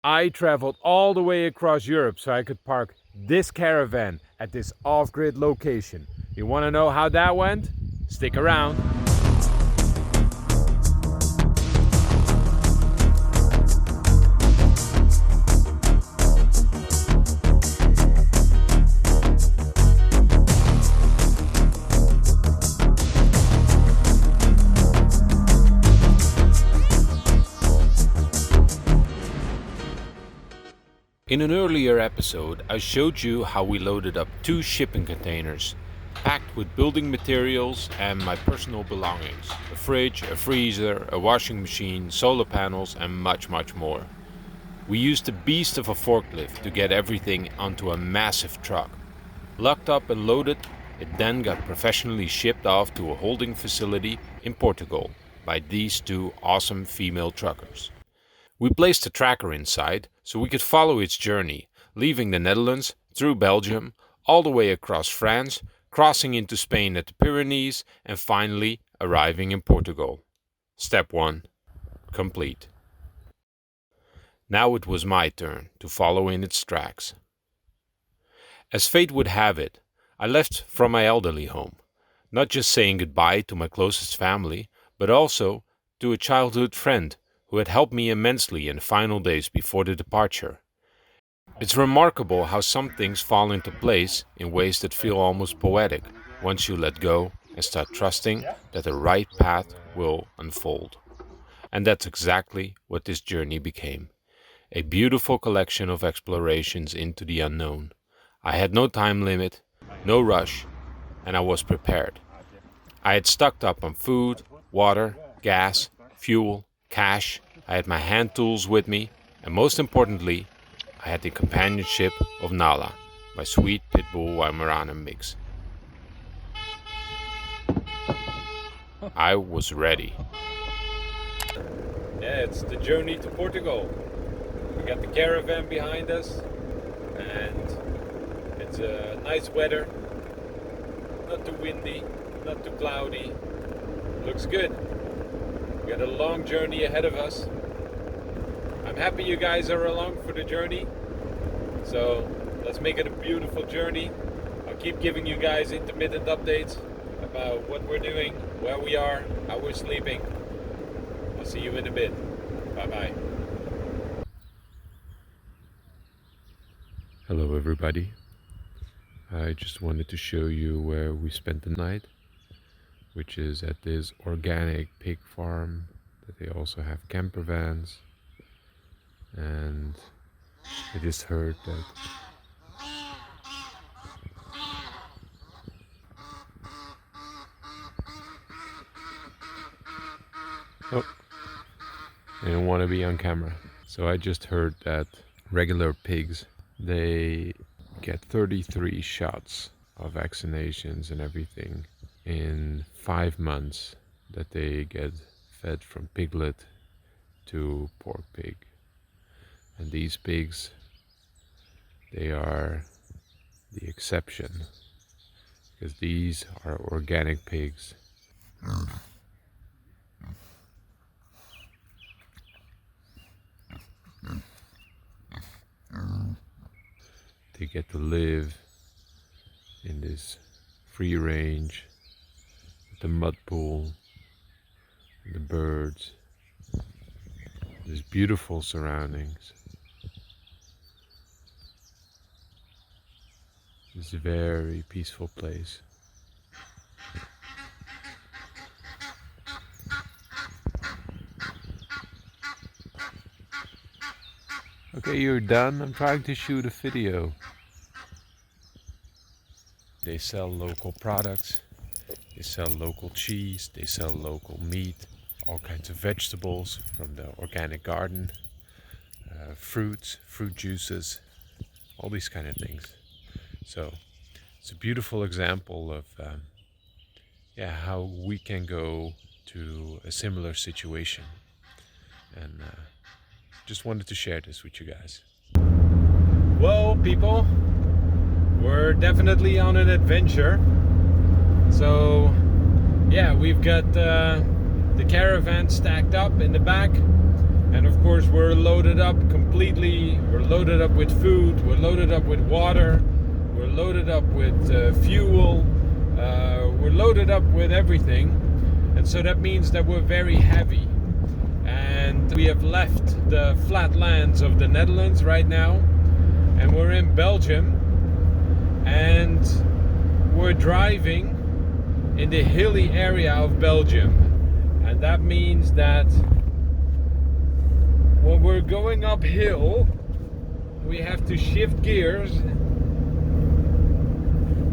I traveled all the way across Europe so I could park this caravan at this off-grid location. You want to know how that went? Stick around. In an earlier episode, I showed you how we loaded up 2 shipping containers, packed with building materials and my personal belongings. A fridge, a freezer, a washing machine, solar panels and much more. We used the beast of a forklift to get everything onto a massive truck. Locked up and loaded, it then got professionally shipped off to a holding facility in Portugal by these 2 awesome female truckers. We placed a tracker inside so we could follow its journey, leaving the Netherlands, through Belgium, all the way across France, crossing into Spain at the Pyrenees, and finally arriving in Portugal. Step 1. Complete. Now it was my turn to follow in its tracks. As fate would have it, I left from my elderly home, not just saying goodbye to my closest family, but also to a childhood friend who had helped me immensely in the final days before the departure. It's remarkable how some things fall into place in ways that feel almost poetic once you let go and start trusting that the right path will unfold. And that's exactly what this journey became. A beautiful collection of explorations into the unknown. I had no time limit, no rush, and I was prepared. I had stocked up on food, water, gas, fuel, cash, I had my hand tools with me, and most importantly, I had the companionship of Nala, my sweet pit bull Weimaraner mix. I was ready. Yeah, it's the journey to Portugal. We got the caravan behind us, and it's nice weather, not too windy, not too cloudy, looks good. We got a long journey ahead of us. I'm happy you guys are along for the journey. So let's make it a beautiful journey. I'll keep giving you guys intermittent updates about what we're doing, where we are, how we're sleeping. I'll see you in a bit. Bye bye. Hello everybody. I just wanted to show you where we spent the night, which is at this organic pig farm that they also have camper vans. And I just heard that I didn't want to be on camera. So I just heard that regular pigs, they get 33 shots of vaccinations and everything in 5 months that they get fed from piglet to pork pig. And these pigs, they are the exception, because these are organic pigs. They get to live in this free range, the mud pool, the birds, these beautiful surroundings. This very peaceful place. Okay, you're done. I'm trying to shoot a video. They sell local products. They sell local cheese. They sell local meat. All kinds of vegetables from the organic garden. Fruits, fruit juices. All these kind of things. So it's a beautiful example of how we can go to a similar situation, and just wanted to share this with you guys. Well, people, we're definitely on an adventure. So yeah, we've got the caravan stacked up in the back. And of course we're loaded up completely. We're loaded up with food, we're loaded up with water, we're loaded up with fuel, we're loaded up with everything. And so that means that we're very heavy. And we have left the flatlands of the Netherlands right now, and we're in Belgium, and we're driving in the hilly area of Belgium. And that means that when we're going uphill, we have to shift gears,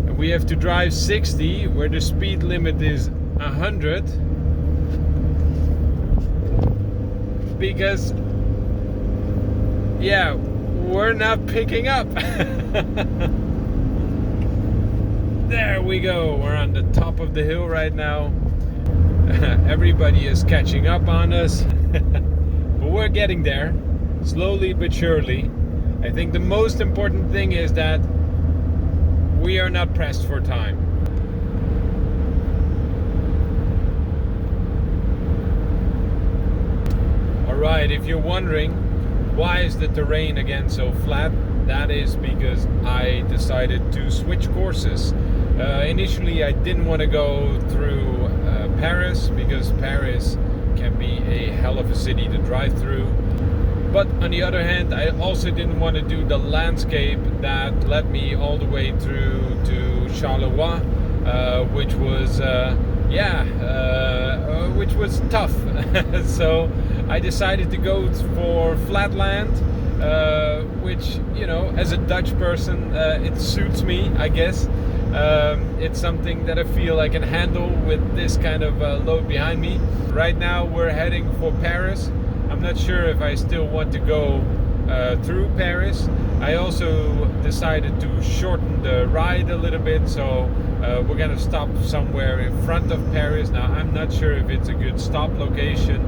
and we have to drive 60 where the speed limit is 100, because we're not picking up. There we go, we're on the top of the hill right now. Everybody is catching up on us. But we're getting there, slowly but surely. I think the most important thing is that we are not pressed for time. Alright, if you're wondering why is the terrain again so flat, that is because I decided to switch courses. Initially I didn't want to go through Paris, because Paris can be a hell of a city to drive through. But on the other hand, I also didn't want to do the landscape that led me all the way through to Charleroi, which was which was tough. So I decided to go for flatland, which, as a Dutch person, it suits me, I guess. It's something that I feel I can handle with this kind of load behind me. Right now we're heading for Paris. I'm not sure if I still want to go through Paris. I also decided to shorten the ride a little bit, so we're gonna stop somewhere in front of Paris. Now I'm not sure if it's a good stop location.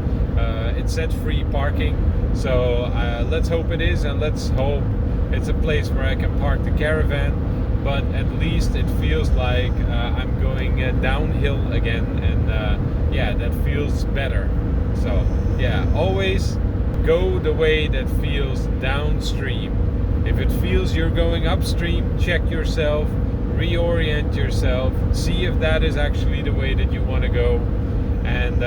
It said free parking, so let's hope it is, and let's hope it's a place where I can park the caravan. But at least it feels like I'm going downhill again, and that feels better. So always go the way that feels downstream. If it feels you're going upstream, check yourself, reorient yourself, see if that is actually the way that you want to go. And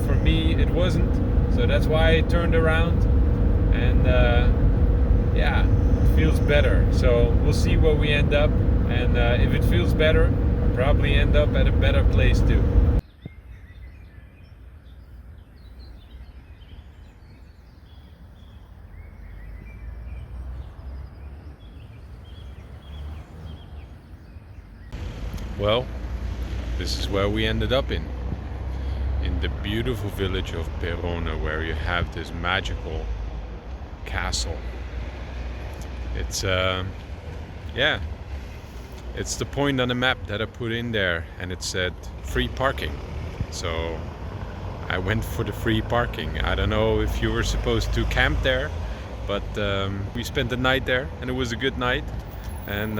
for me it wasn't, so that's why I turned around, and it feels better. So we'll see where we end up, and if it feels better, I'll probably end up at a better place too. Well, this is where we ended up in the beautiful village of Peronne, where you have this magical castle. It's it's the point on the map that I put in there, and it said free parking. So I went for the free parking. I don't know if you were supposed to camp there, but we spent the night there, and it was a good night. And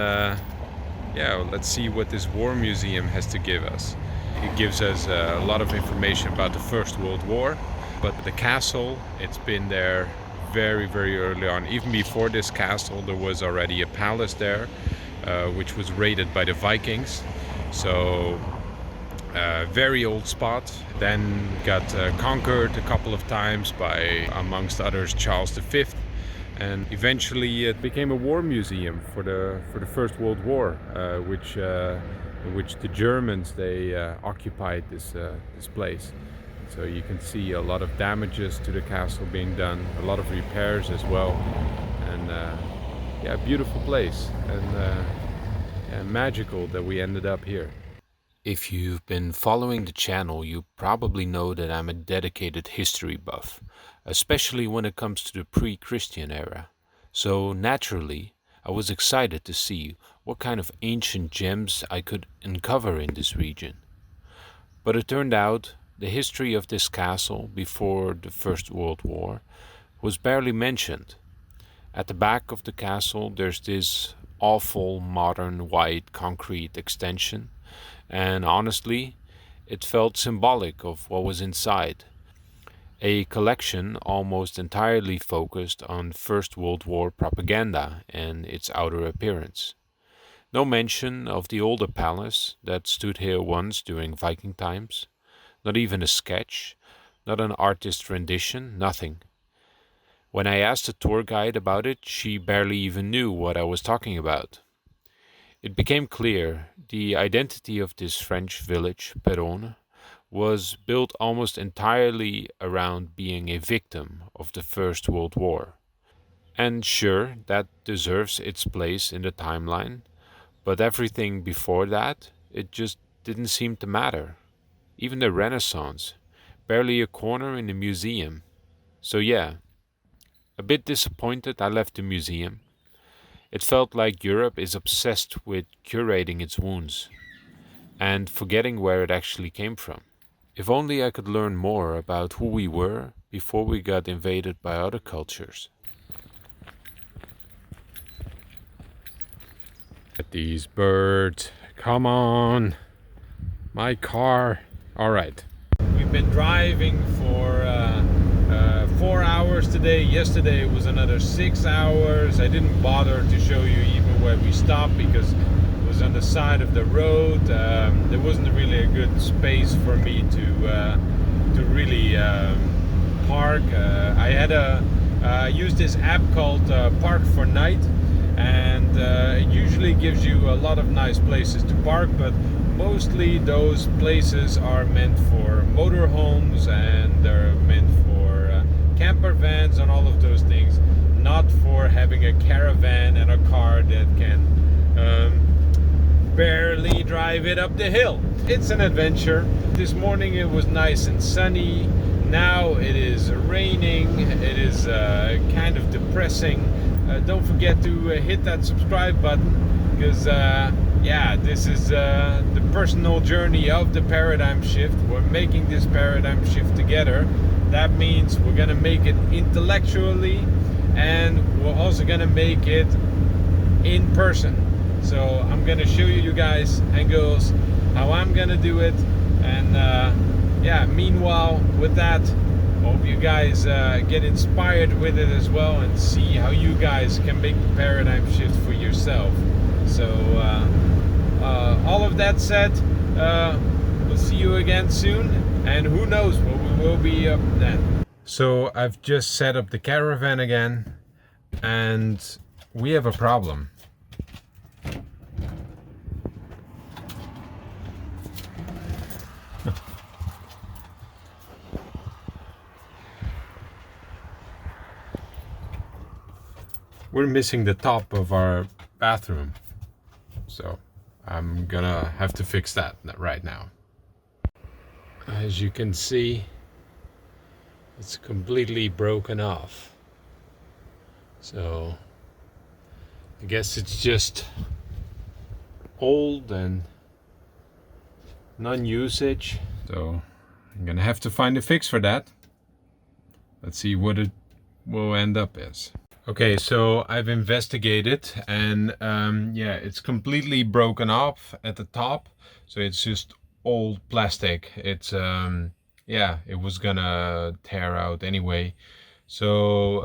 let's see what this war museum has to give us. It gives us a lot of information about the First World War, but the castle, it's been there very, very early on. Even before this castle, there was already a palace there, which was raided by the Vikings. So very old spot. Then got conquered a couple of times by, amongst others, Charles V. And eventually it became a war museum for the First World War, in which the Germans, they occupied this place. So you can see a lot of damages to the castle being done, a lot of repairs as well, and beautiful place, and magical that we ended up here. If you've been following the channel, you probably know that I'm a dedicated history buff, especially when it comes to the pre-Christian era. So naturally, I was excited to see what kind of ancient gems I could uncover in this region. But it turned out the history of this castle before the First World War was barely mentioned. At the back of the castle there's this awful modern white concrete extension, and honestly, it felt symbolic of what was inside. a collection almost entirely focused on First World War propaganda and its outer appearance. No mention of the older palace that stood here once during Viking times, not even a sketch, not an artist's rendition, nothing. When I asked the tour guide about it, she barely even knew what I was talking about. It became clear the identity of this French village, Peronne, was built almost entirely around being a victim of the First World War. And sure, that deserves its place in the timeline, but everything before that, it just didn't seem to matter. Even the Renaissance, barely a corner in the museum. So yeah, a bit disappointed I left the museum. It felt like Europe is obsessed with curating its wounds and forgetting where it actually came from. If only I could learn more about who we were before we got invaded by other cultures. At these birds, come on, my car. All right. We've been driving for 4 hours today. Yesterday it was another 6 hours. I didn't bother to show you even where we stopped because it was on the side of the road. There wasn't really a good space for me to really park. I had used this app called Park for Night, and it usually gives you a lot of nice places to park, but mostly those places are meant for motorhomes and they're meant for camper vans and all of those things, not for having a caravan and a car that can barely drive it up the hill. It's an adventure. This morning it was nice and sunny. Now it is raining. It is kind of depressing. Don't forget to hit that subscribe button, because yeah, this is the personal journey of the paradigm shift. We're making this paradigm shift together. That means we're gonna make it intellectually, and we're also gonna make it in person. So I'm gonna show you guys and girls how I'm gonna do it, and yeah, meanwhile with that, hope you guys get inspired with it as well and see how you guys can make the paradigm shift for yourself. So all of that said, we'll see you again soon, and who knows what we will be up then. So I've just set up the caravan again, and we have a problem. We're missing the top of our bathroom, so I'm gonna have to fix that right now. As you can see, it's completely broken off, so I guess it's just old and non-usage, so I'm gonna have to find a fix for that. Let's see what it will end up as. Okay, so I've investigated, and yeah, it's completely broken off at the top, so it's just old plastic. It's yeah, it was gonna tear out anyway, so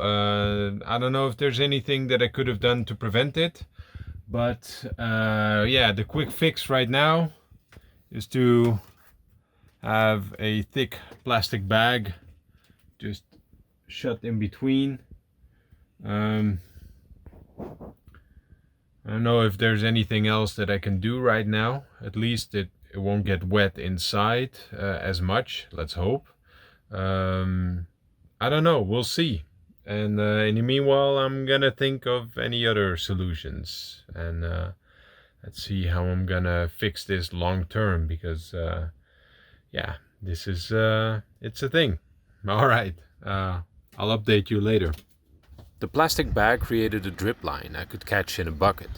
I don't know if there's anything that I could have done to prevent it, but yeah, the quick fix right now is to have a thick plastic bag just shut in between. I don't know if there's anything else that I can do right now. At least it won't get wet inside as much, let's hope. I don't know, we'll see. And in the meanwhile, I'm gonna think of any other solutions, and let's see how I'm gonna fix this long term, because yeah, this is it's a thing. All right, I'll update you later. The plastic bag created a drip line I could catch in a bucket.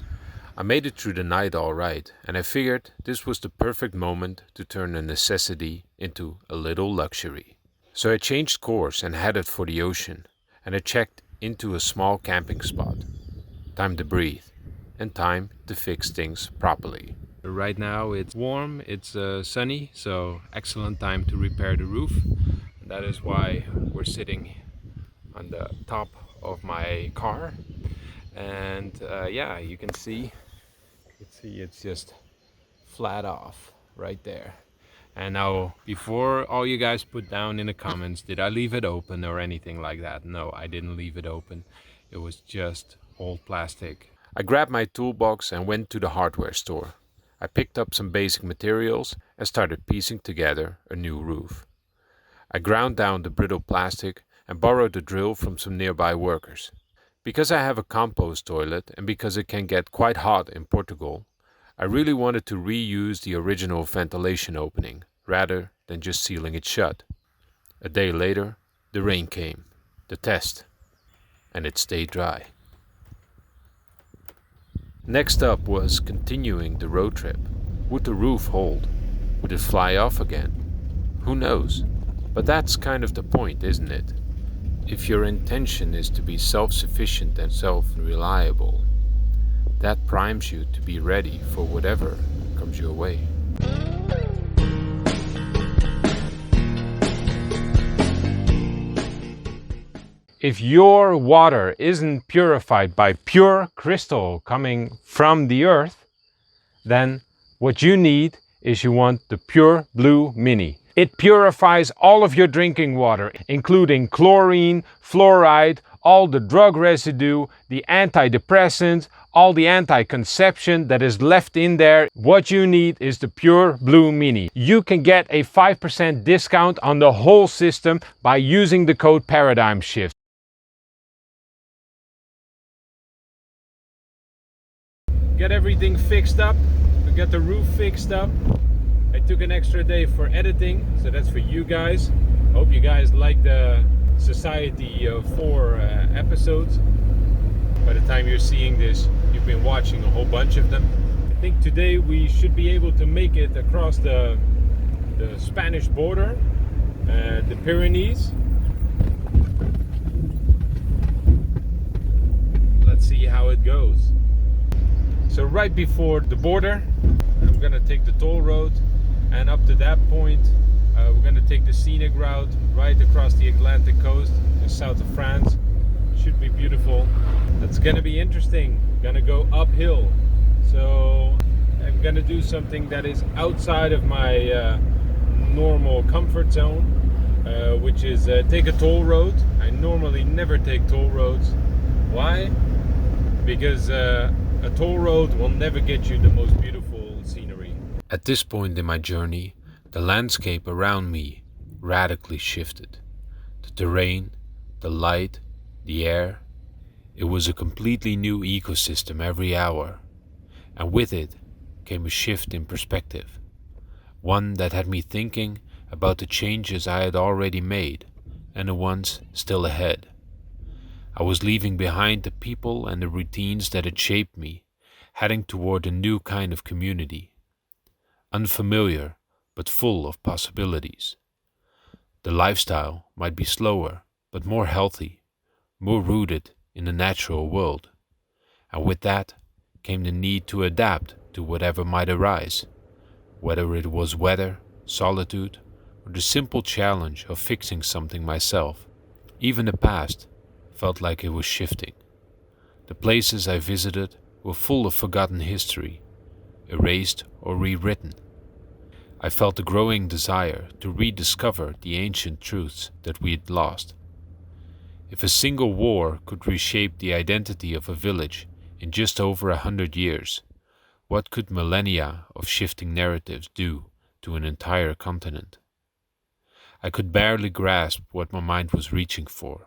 I made it through the night all right, and I figured this was the perfect moment to turn a necessity into a little luxury. So I changed course and headed for the ocean, and I checked into a small camping spot. Time to breathe, and time to fix things properly. Right now it's warm, it's sunny, so excellent time to repair the roof. That is why we're sitting on the top of my car. And yeah, you can see it's just flat off right there. And now, before all you guys put down in the comments, did I leave it open or anything like that? No, I didn't leave it open. It was just old plastic. I grabbed my toolbox and went to the hardware store. I picked up some basic materials and started piecing together a new roof. I ground down the brittle plastic and borrowed a drill from some nearby workers. Because I have a compost toilet and because it can get quite hot in Portugal, I really wanted to reuse the original ventilation opening rather than just sealing it shut. A day later, the rain came, the test, and it stayed dry. Next up was continuing the road trip. Would the roof hold? Would it fly off again? Who knows? But that's kind of the point, isn't it? If your intention is to be self-sufficient and self-reliable, that primes you to be ready for whatever comes your way. If your water isn't purified by pure crystal coming from the earth, then what you need is you want the Pure Blue Mini. It purifies all of your drinking water, including chlorine, fluoride, all the drug residue, the antidepressants, all the anti-conception that is left in there. What you need is the Pure Blue Mini. You can get a 5% discount on the whole system by using the code Paradigm Shift. Get everything fixed up. We got the roof fixed up. I took an extra day for editing, so that's for you guys. Hope you guys like the Society of 4 episodes. By the time you're seeing this, you've been watching a whole bunch of them. I think today we should be able to make it across the Spanish border, the Pyrenees. Let's see how it goes. So right before the border, I'm gonna take the toll road, and up to that point we're gonna take the scenic route right across the Atlantic coast in south of France. Should be beautiful. That's gonna be interesting. Gonna go uphill, so I'm gonna do something that is outside of my normal comfort zone, which is take a toll road. I normally never take toll roads. Why? Because a toll road will never get you the most beautiful scenery. At this point in my journey, the landscape around me radically shifted. The terrain, the light, the air. It was a completely new ecosystem every hour. And with it came a shift in perspective. One that had me thinking about the changes I had already made and the ones still ahead. I was leaving behind the people and the routines that had shaped me, heading toward a new kind of community. Unfamiliar, but full of possibilities. The lifestyle might be slower, but more healthy, more rooted in the natural world. And with that came the need to adapt to whatever might arise, whether it was weather, solitude, or the simple challenge of fixing something myself. Even the past felt like it was shifting. The places I visited were full of forgotten history, erased or rewritten. I felt a growing desire to rediscover the ancient truths that we had lost. If a single war could reshape the identity of a village in just over 100 years, what could millennia of shifting narratives do to an entire continent? I could barely grasp what my mind was reaching for.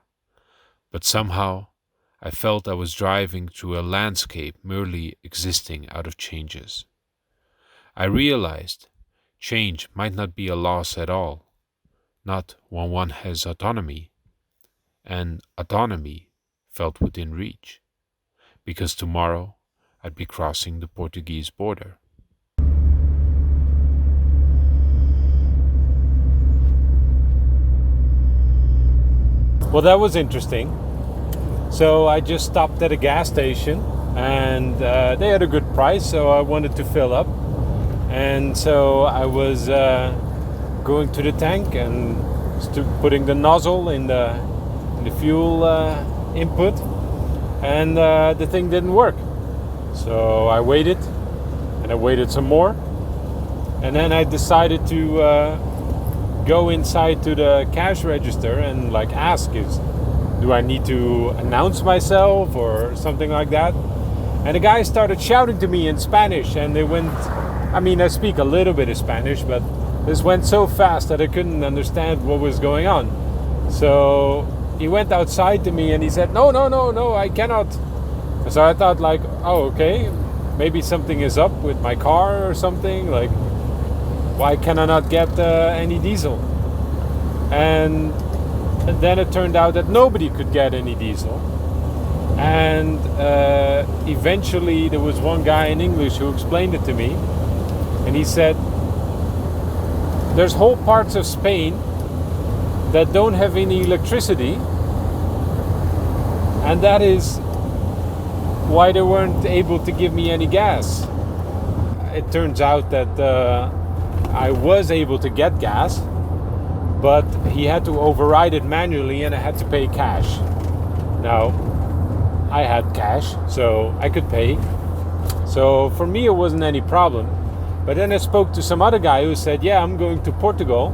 But somehow, I felt I was driving through a landscape merely existing out of changes. I realized change might not be a loss at all, not when one has autonomy, and autonomy felt within reach, because tomorrow I'd be crossing the Portuguese border. Well, that was interesting. So I just stopped at a gas station, and they had a good price, so I wanted to fill up. And so I was going to the tank and putting the nozzle in the fuel input, and the thing didn't work. So I waited, and I waited some more, and then I decided to go inside to the cash register and like ask, do I need to announce myself or something like that? And the guy started shouting to me in Spanish, and it went, I mean, I speak a little bit of Spanish, but this went so fast that I couldn't understand what was going on. So he went outside to me and he said, no, I cannot. So I thought like, oh, okay, maybe something is up with my car or something. Like, why can I not get any diesel? And then it turned out that nobody could get any diesel. And eventually there was one guy in English who explained it to me. And he said, there's whole parts of Spain that don't have any electricity. And that is why they weren't able to give me any gas. It turns out that I was able to get gas, but he had to override it manually and I had to pay cash. Now, I had cash, so I could pay. So for me, it wasn't any problem. But then I spoke to some other guy who said, yeah, I'm going to Portugal.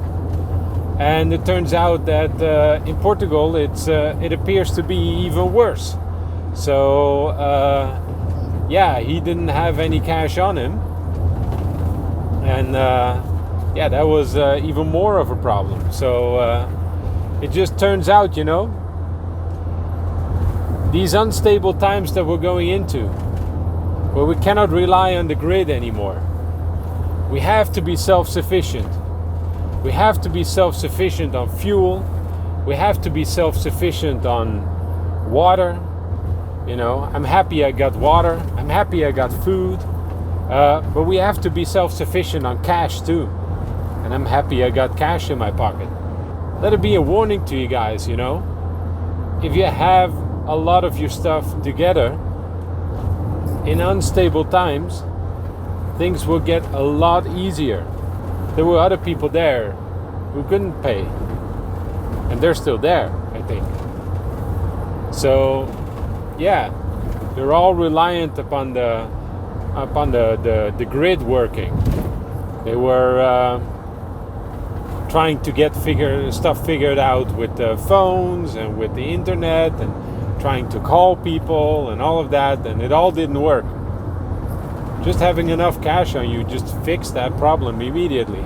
And it turns out that in Portugal, it appears to be even worse. So, yeah, he didn't have any cash on him. And, yeah, that was even more of a problem. So, it just turns out, you know, these unstable times that we're going into, where we cannot rely on the grid anymore. We have to be self-sufficient. We have to be self-sufficient on fuel. We have to be self-sufficient on water. You know, I'm happy I got water. I'm happy I got food. But we have to be self-sufficient on cash too. And I'm happy I got cash in my pocket. Let it be a warning to you guys, you know. If you have a lot of your stuff together in unstable times, things will get a lot easier. There were other people there who couldn't pay, and they're still there, I think. So, yeah, they're all reliant upon the grid working. They were trying to get stuff figured out with the phones and with the internet and trying to call people and all of that, and it all didn't work. Just having enough cash on you just fixed that problem immediately.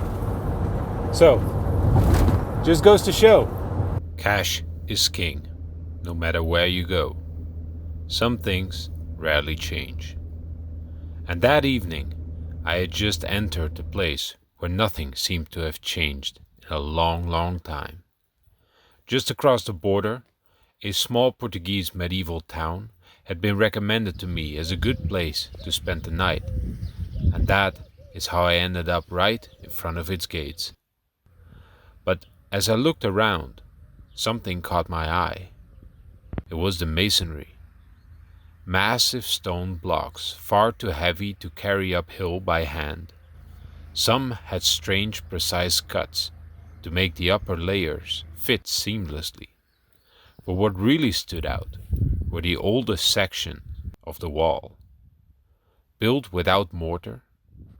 So, just goes to show. Cash is king, no matter where you go. Some things rarely change. And that evening, I had just entered a place where nothing seemed to have changed in a long, long time. Just across the border, a small Portuguese medieval town had been recommended to me as a good place to spend the night, and that is how I ended up right in front of its gates. But as I looked around, something caught my eye. It was the masonry. Massive stone blocks, far too heavy to carry uphill by hand. Some had strange, precise cuts to make the upper layers fit seamlessly. But what really stood out were the oldest section of the wall. Built without mortar,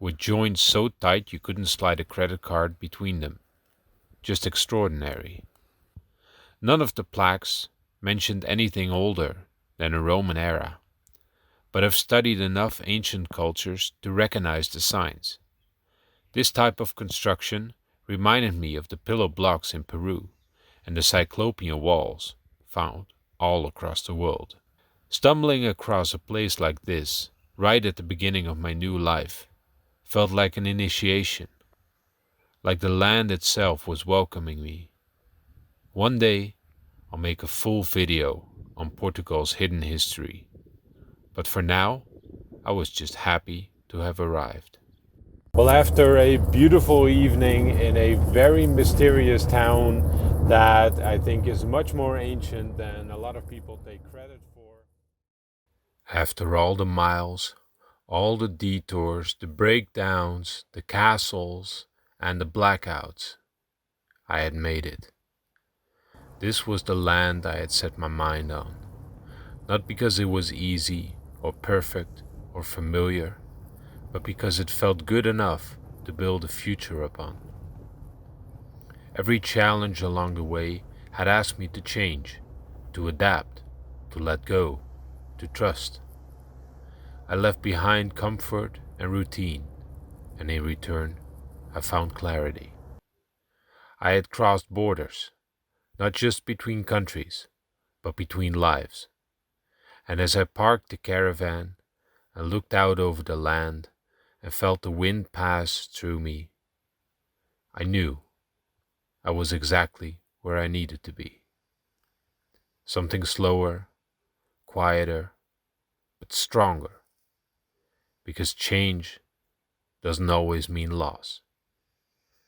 with joints so tight you couldn't slide a credit card between them. Just extraordinary. None of the plaques mentioned anything older than a Roman era, but I've studied enough ancient cultures to recognize the signs. This type of construction reminded me of the pillow blocks in Peru and the cyclopean walls found all across the world. Stumbling across a place like this, right at the beginning of my new life, felt like an initiation, like the land itself was welcoming me. One day, I'll make a full video on Portugal's hidden history, but for now, I was just happy to have arrived. Well, after a beautiful evening in a very mysterious town that I think is much more ancient than a lot of people take credit for. After all the miles, all the detours, the breakdowns, the castles, and the blackouts, I had made it. This was the land I had set my mind on, not because it was easy or perfect or familiar, but because it felt good enough to build a future upon. Every challenge along the way had asked me to change, to adapt, to let go, to trust. I left behind comfort and routine, and in return, I found clarity. I had crossed borders, not just between countries, but between lives. And as I parked the caravan and looked out over the land and felt the wind pass through me, I knew I was exactly where I needed to be. Something slower, quieter, but stronger. Because change doesn't always mean loss.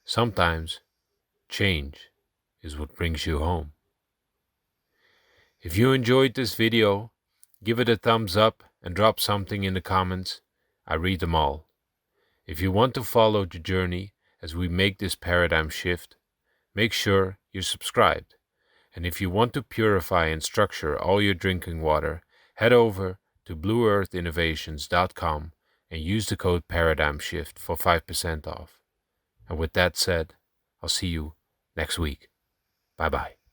Sometimes change is what brings you home. If you enjoyed this video, give it a thumbs up and drop something in the comments. I read them all. If you want to follow the journey as we make this paradigm shift, make sure you're subscribed. And if you want to purify and structure all your drinking water, head over to blueearthinnovations.com and use the code ParadigmShift for 5% off. And with that said, I'll see you next week. Bye bye.